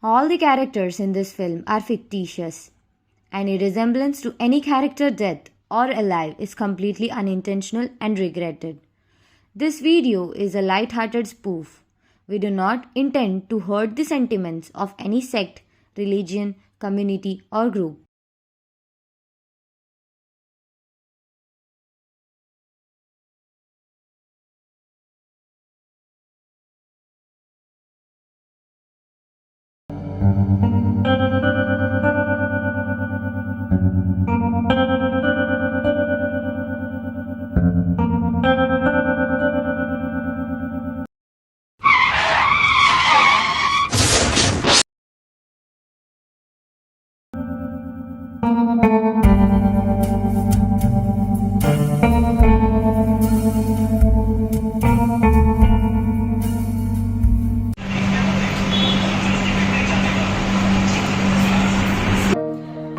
All the characters in this film are fictitious. Any resemblance to any character dead or alive is completely unintentional and regretted. This video is a light-hearted spoof. We do not intend to hurt the sentiments of any sect, religion, community, or group.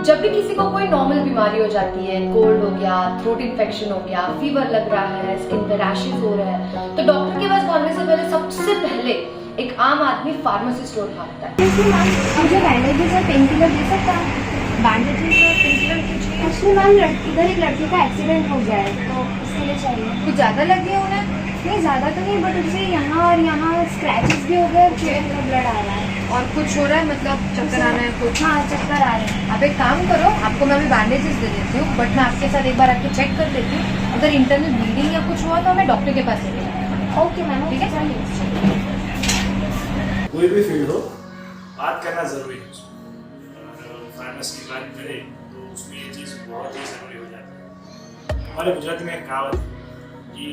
जब भी किसी को कोई normal बीमारी हो जाती है, cold हो गया, थ्रोट इन्फेक्शन हो गया, फीवर लग रहा है, स्किन पे रैशेस हो रहे हैं, तो डॉक्टर के पास भागने से पहले सबसे पहले एक आम आदमी फार्मेसी स्टोर भागता है। मुझे बैंडेजेस और पेन किलर दे सकता है? बैंडेजेस और पेन किलर क्यों चाहिए? एक्चुअली मैम इधर एक लड़के का एक्सीडेंट हो गया है तो इसके लिए चाहिए। कुछ ज्यादा लग गया उन्हें? नहीं ज़्यादा तो नहीं, बट उसे यहाँ और यहाँ स्क्रैचेस भी हो गए और चेहरे में ब्लड आ रहा है और कुछ हो रहा है, मतलब चक्कर आना है कुछ? हाँ, चक्कर आ रहे हैं। आप एक काम करो, आपको मैं अभी बैंडेजेस दे देती हूँ, बट मैं आपके साथ एक बार आके चेक कर देती हूँ। अगर इंटरनल ब्लीडिंग या कुछ हुआ तो हमें डॉक्टर के पास लेके जाना। ओके मैम, ठीक है? चलिए। कोई भी फील्ड हो, बात करना ज़रूरी है उसमें। अगर फार्मेसी की बात करें तो उसमें ये चीज़ बहुत ही ज़रूरी हो जाती है। हमारे गुजरात में एक कहावत है कि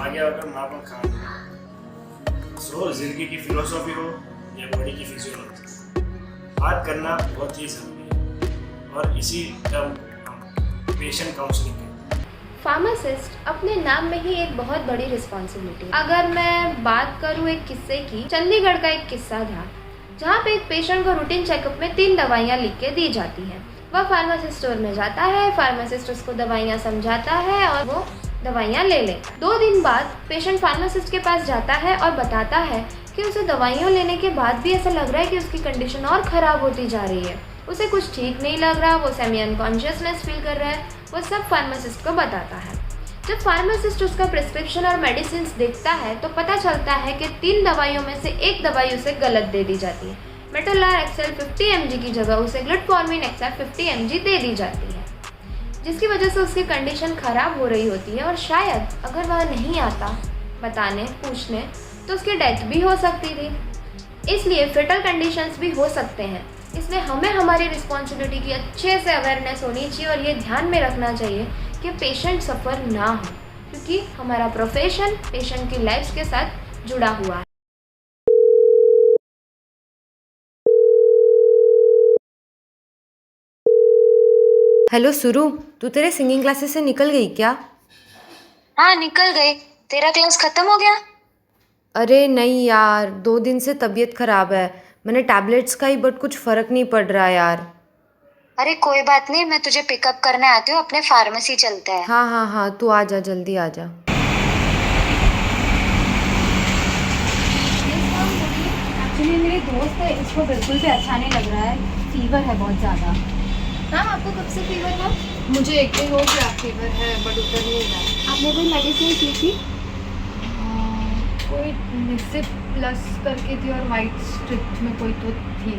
आगे आकर माँ पर खाना। सो जिंदगी की फिलोसॉफी हो या बॉडी की फिजियोलॉजी, बात करना बहुत ही ज़रूरी है और इसी टर्म हम पेशेंट काउंसलिंग कहते हैं। फार्मासिस्ट अपने नाम में ही एक बहुत बड़ी रिस्पॉन्सिबिलिटी है। अगर मैं बात करूँ एक किस्से की, चंडीगढ़ का एक किस्सा था जहाँ पे एक पेशेंट को रूटीन चेकअप में 3 दवाइयाँ लिख के दी जाती हैं। वह फार्मासिस्ट स्टोर में जाता है, फार्मासिस्ट उसको दवाइयाँ समझाता है और वो दवाइयाँ ले ले। 2 दिन बाद पेशेंट फार्मासिस्ट के पास जाता है और बताता है कि उसे दवाइयाँ लेने के बाद भी ऐसा लग रहा है कि उसकी कंडीशन और ख़राब होती जा रही है। उसे कुछ ठीक नहीं लग रहा, वो सेमी अनकॉन्शियसनेस फील कर रहा है। वो सब फार्मासिस्ट को बताता है। जब फार्मासिस्ट उसका प्रिस्क्रिप्शन और मेडिसिन देखता है तो पता चलता है कि 3 दवाइयों में से एक दवाई उसे गलत दे दी जाती है। मेटोलार एक्सेल 50 mg की जगह उसे ग्लूटामाइन एक्सेल 50 mg दे दी जाती है, जिसकी वजह से उसकी कंडीशन ख़राब हो रही होती है और शायद अगर वह नहीं आता बताने पूछने तो उसकी डेथ भी हो सकती थी। इसलिए फेटल कंडीशंस भी हो सकते हैं। इसलिए हमें हमारी रिस्पॉन्सिबिलिटी की अच्छे से अवेयरनेस होनी चाहिए और ये ध्यान में रखना चाहिए कि पेशेंट सफ़र ना हो, क्योंकि हमारा प्रोफेशन पेशेंट की लाइफ के साथ जुड़ा हुआ है। हेलो सुरु, तू तेरे सिंगिंग क्लासेस से निकल गई क्या? हाँ, निकल गए। तेरा क्लास खत्म हो गया? अरे नहीं यार, 2 दिन से तबीयत ख़राब है। मैंने टैबलेट्स खाई बट कुछ फ़र्क नहीं पड़ रहा यार। अरे कोई बात नहीं, मैं तुझे पिकअप करने आती हूँ, अपने फार्मेसी चलते हैं। हाँ हाँ हाँ, तू आ जा, जल्दी आ जा। एक्चुअली मेरी दोस्त है, इसको बिल्कुल भी अच्छा नहीं लग रहा है, फीवर है बहुत ज़्यादा। मैम आपको कब से फीवर था? मुझे एक दिन हो गया फीवर है, बट उतर नहीं रहा है। आपने कोई मेडिसिन ली थी? कोई निसिप प्लस करके थी और वाइट स्ट्रिप्ट में कोई तो थी।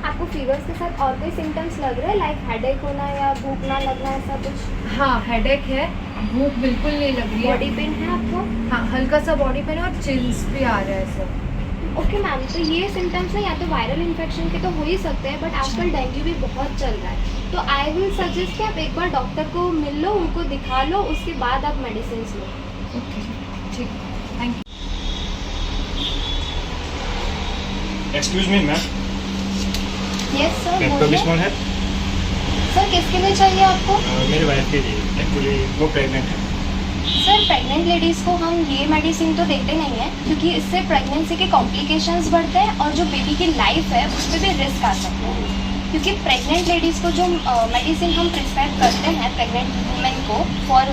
आपको फीवर्स के साथ और कोई सिम्टम्स लग रहे हैं, लाइक हेडेक होना या भूख ना लगना, ऐसा कुछ? हाँ, हेडेक है, भूख बिल्कुल नहीं लग रही है। बॉडी पेन है आपको? हाँ, हल्का सा बॉडी पेन और चिल्स भी आ रहा है सब। ओके मैम, तो ये सिम्टम्स ना या तो वायरल इन्फेक्शन के तो हो ही सकते हैं, बट आजकल डेंगू भी बहुत चल रहा है। तो आई विल सजेस्ट कि आप एक बार डॉक्टर को मिल लो, उनको दिखा लो, उसके बाद आप मेडिसिन लो। ओके, ठीक, thank you. Excuse me ma'am, yes sir, Pepto Bismol है? सर किसके लिए चाहिए आपको? मेरी वाइफ के लिए, एक्चुअली वो प्रेग्नेंट है। सर प्रेग्नेंट लेडीज़ को हम ये मेडिसिन तो देते नहीं हैं, क्योंकि इससे प्रेगनेंसी के कॉम्प्लिकेशंस बढ़ते हैं और जो बेबी की लाइफ है उस पर भी रिस्क आ सकता है। क्योंकि प्रेग्नेंट लेडीज़ को जो मेडिसिन हम प्रिस्क्राइब करते हैं प्रेग्नेंट वुमेन को फॉर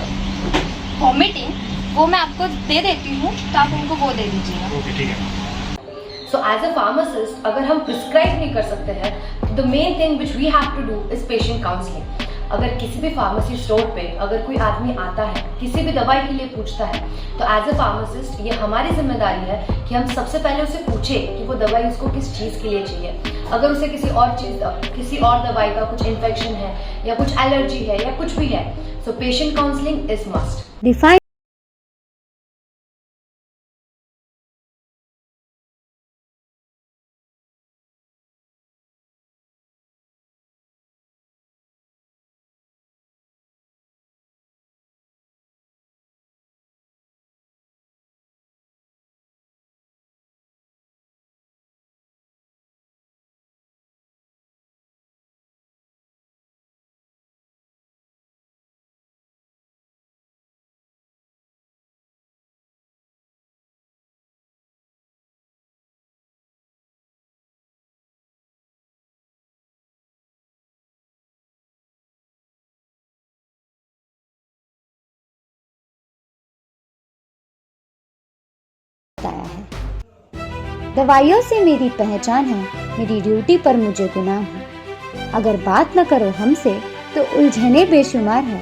वॉमिटिंग, वो मैं आपको दे देती हूँ, तो आप उनको वो दे दीजिएगा। ओके, ठीक है। सो एज अ फार्मासिस्ट अगर हम प्रिस्क्राइब नहीं कर सकते हैं, the main thing which we have to do is patient counselling. अगर किसी भी फार्मेसी स्टोर पे अगर कोई आदमी आता है, किसी भी दवाई के लिए पूछता है, तो एज अ फार्मासिस्ट ये हमारी जिम्मेदारी है कि हम सबसे पहले उसे पूछें कि वो दवाई उसको किस चीज़ के लिए चाहिए। अगर उसे किसी और दवाई का कुछ इन्फेक्शन है या कुछ एलर्जी है या कुछ भी है, so patient counselling is must. Define बताया है। दवाइयों से मेरी पहचान है, मेरी ड्यूटी पर मुझे गुनाह है। अगर बात न करो हमसे तो उलझने बेशुमार है।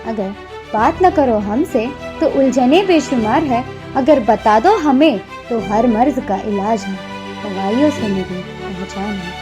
अगर बात न करो हमसे तो उलझने बेशुमार है। अगर बता दो हमें तो हर मर्ज का इलाज है। दवाइयों से मेरी पहचान है।